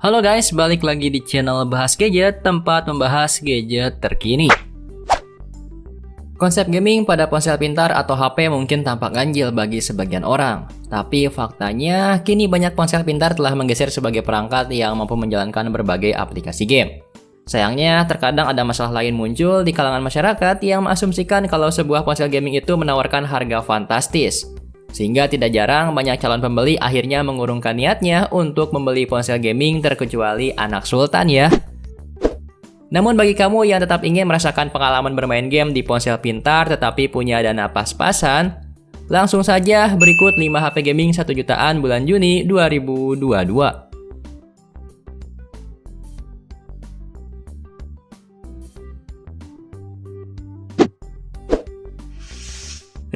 Halo guys, balik lagi di channel Bahas Gadget, tempat membahas gadget terkini. Konsep gaming pada ponsel pintar atau HP mungkin tampak ganjil bagi sebagian orang. Tapi faktanya, kini banyak ponsel pintar telah menggeser sebagai perangkat yang mampu menjalankan berbagai aplikasi game. Sayangnya, terkadang ada masalah lain muncul di kalangan masyarakat yang mengasumsikan kalau sebuah ponsel gaming itu menawarkan harga fantastis. Sehingga tidak jarang banyak calon pembeli akhirnya mengurungkan niatnya untuk membeli ponsel gaming terkecuali anak sultan ya. Namun bagi kamu yang tetap ingin merasakan pengalaman bermain game di ponsel pintar tetapi punya dana pas-pasan, langsung saja berikut 5 HP gaming 1 jutaan bulan Juni 2022.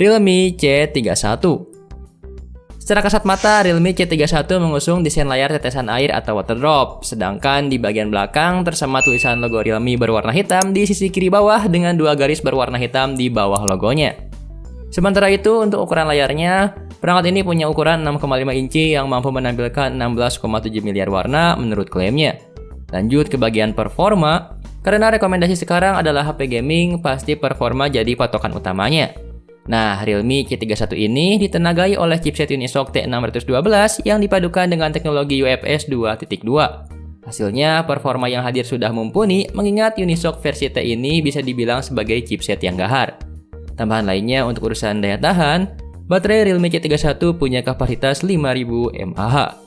Realme C31. Secara kasat mata, Realme C31 mengusung desain layar tetesan air atau water drop, sedangkan di bagian belakang tersama tulisan logo Realme berwarna hitam di sisi kiri bawah dengan 2 garis berwarna hitam di bawah logonya. Sementara itu, untuk ukuran layarnya, perangkat ini punya ukuran 6,5 inci yang mampu menampilkan 16,7 miliar warna menurut klaimnya. Lanjut ke bagian performa, karena rekomendasi sekarang adalah HP gaming, pasti performa jadi patokan utamanya. Nah, Realme C31 ini ditenagai oleh chipset Unisoc T612 yang dipadukan dengan teknologi UFS 2.2. Hasilnya, performa yang hadir sudah mumpuni, mengingat Unisoc versi T ini bisa dibilang sebagai chipset yang gahar. Tambahan lainnya untuk urusan daya tahan, baterai Realme C31 punya kapasitas 5000 mAh.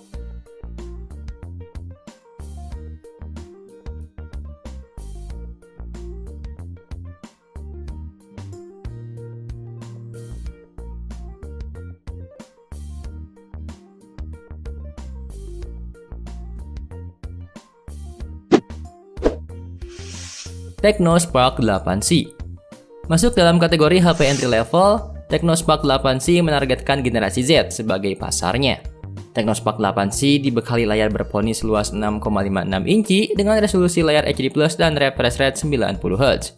Tecno Spark 8C. Masuk dalam kategori HP entry level, Tecno Spark 8C menargetkan generasi Z sebagai pasarnya. Tecno Spark 8C dibekali layar berponi seluas 6,56 inci dengan resolusi layar HD+ dan refresh rate 90Hz.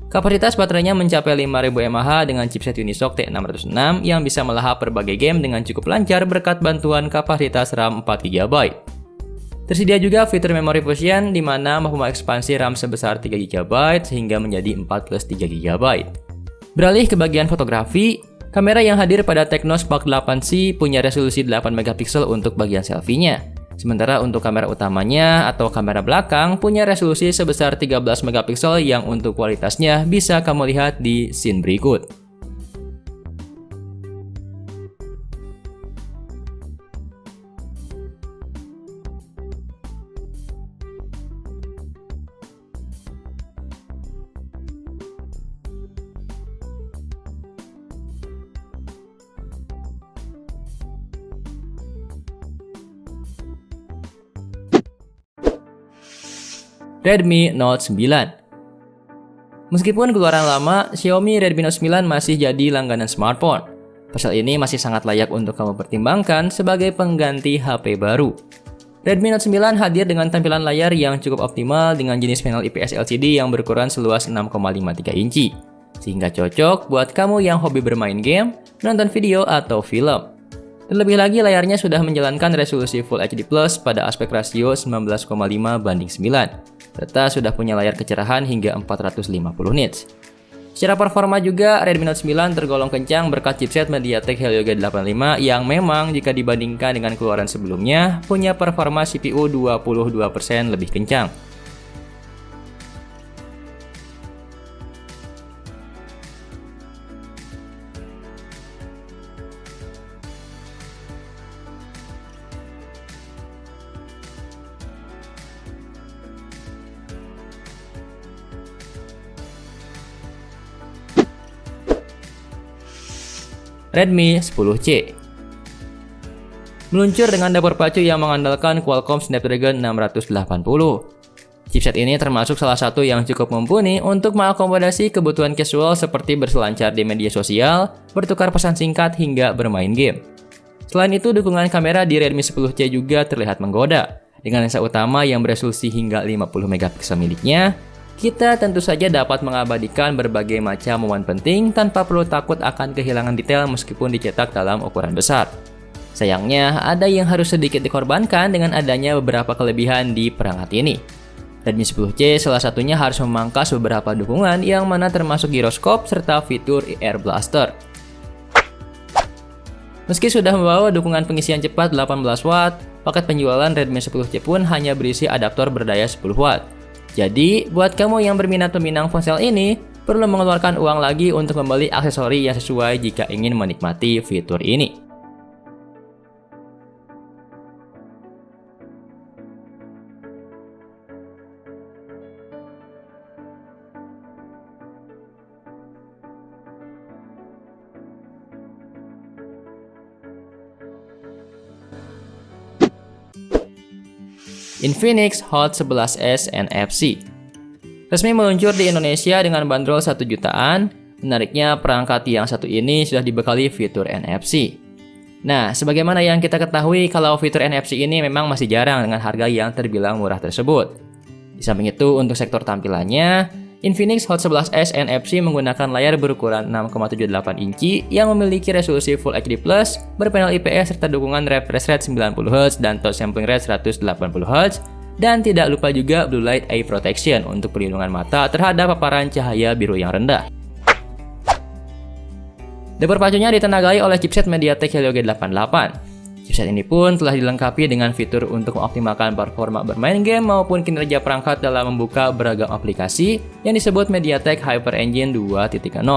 Kapasitas baterainya mencapai 5000 mAh dengan chipset Unisoc T606 yang bisa melahap berbagai game dengan cukup lancar berkat bantuan kapasitas RAM 4GB. Tersedia juga fitur Memory Fusion di mana mampu mengekspansi RAM sebesar 3GB sehingga menjadi 4 plus 3GB. Beralih ke bagian fotografi, kamera yang hadir pada Tecno Spark 8C punya resolusi 8MP untuk bagian selfie-nya. Sementara untuk kamera utamanya atau kamera belakang punya resolusi sebesar 13MP yang untuk kualitasnya bisa kamu lihat di scene berikut. Redmi Note 9. Meskipun keluaran lama, Xiaomi Redmi Note 9 masih jadi langganan smartphone. Pasal ini masih sangat layak untuk kamu pertimbangkan sebagai pengganti HP baru. Redmi Note 9 hadir dengan tampilan layar yang cukup optimal dengan jenis panel IPS LCD yang berukuran seluas 6,53 inci. Sehingga cocok buat kamu yang hobi bermain game, menonton video, atau film. Terlebih lagi layarnya sudah menjalankan resolusi Full HD Plus pada aspek rasio 19,5:9. Serta sudah punya layar kecerahan hingga 450 nits. Secara performa juga, Redmi Note 9 tergolong kencang berkat chipset MediaTek Helio G85 yang memang jika dibandingkan dengan keluaran sebelumnya, punya performa CPU 22% lebih kencang. Redmi 10C. Meluncur dengan dapur pacu yang mengandalkan Qualcomm Snapdragon 680. Chipset ini termasuk salah satu yang cukup mumpuni untuk mengakomodasi kebutuhan casual seperti berselancar di media sosial, bertukar pesan singkat, hingga bermain game. Selain itu, dukungan kamera di Redmi 10C juga terlihat menggoda. Dengan lensa utama yang beresolusi hingga 50MP miliknya, kita tentu saja dapat mengabadikan berbagai macam momen penting tanpa perlu takut akan kehilangan detail meskipun dicetak dalam ukuran besar. Sayangnya, ada yang harus sedikit dikorbankan dengan adanya beberapa kelebihan di perangkat ini. Redmi 10C salah satunya harus memangkas beberapa dukungan yang mana termasuk giroskop serta fitur Air Blaster. Meski sudah membawa dukungan pengisian cepat 18 Watt, paket penjualan Redmi 10C pun hanya berisi adaptor berdaya 10 Watt. Jadi, buat kamu yang berminat meminang ponsel ini, perlu mengeluarkan uang lagi untuk membeli aksesori yang sesuai jika ingin menikmati fitur ini. Infinix Hot 11s NFC resmi meluncur di Indonesia dengan bandrol 1 jutaan. Menariknya, perangkat yang satu ini sudah dibekali fitur NFC. Nah, sebagaimana yang kita ketahui kalau fitur NFC ini memang masih jarang dengan harga yang terbilang murah tersebut. Di samping itu, untuk sektor tampilannya, Infinix Hot 11s NFC menggunakan layar berukuran 6,78 inci yang memiliki resolusi Full HD+, berpanel IPS serta dukungan refresh rate 90Hz dan touch sampling rate 180Hz, dan tidak lupa juga Blue Light Eye Protection untuk perlindungan mata terhadap paparan cahaya biru yang rendah. Dapur pacunya ditenagai oleh chipset MediaTek Helio G88. Chipset ini pun telah dilengkapi dengan fitur untuk mengoptimalkan performa bermain game maupun kinerja perangkat dalam membuka beragam aplikasi yang disebut MediaTek Hyper Engine 2.0.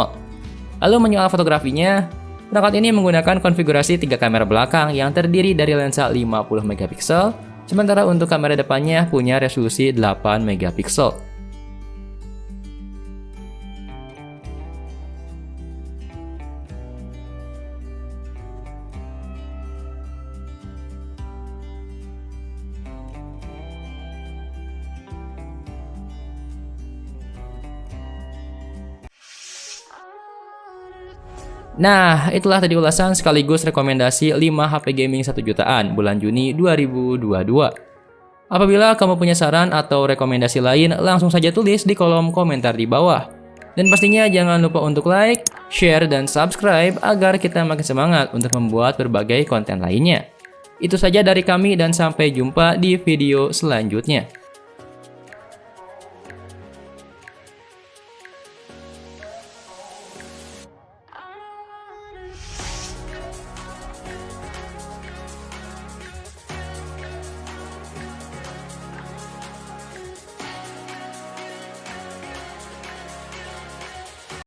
Lalu menyoal fotografinya, perangkat ini menggunakan konfigurasi 3 kamera belakang yang terdiri dari lensa 50 megapiksel, sementara untuk kamera depannya punya resolusi 8 megapiksel. Nah, itulah tadi ulasan sekaligus rekomendasi 5 HP gaming 1 jutaan bulan Juni 2022. Apabila kamu punya saran atau rekomendasi lain, langsung saja tulis di kolom komentar di bawah. Dan pastinya jangan lupa untuk like, share, dan subscribe agar kita makin semangat untuk membuat berbagai konten lainnya. Itu saja dari kami dan sampai jumpa di video selanjutnya.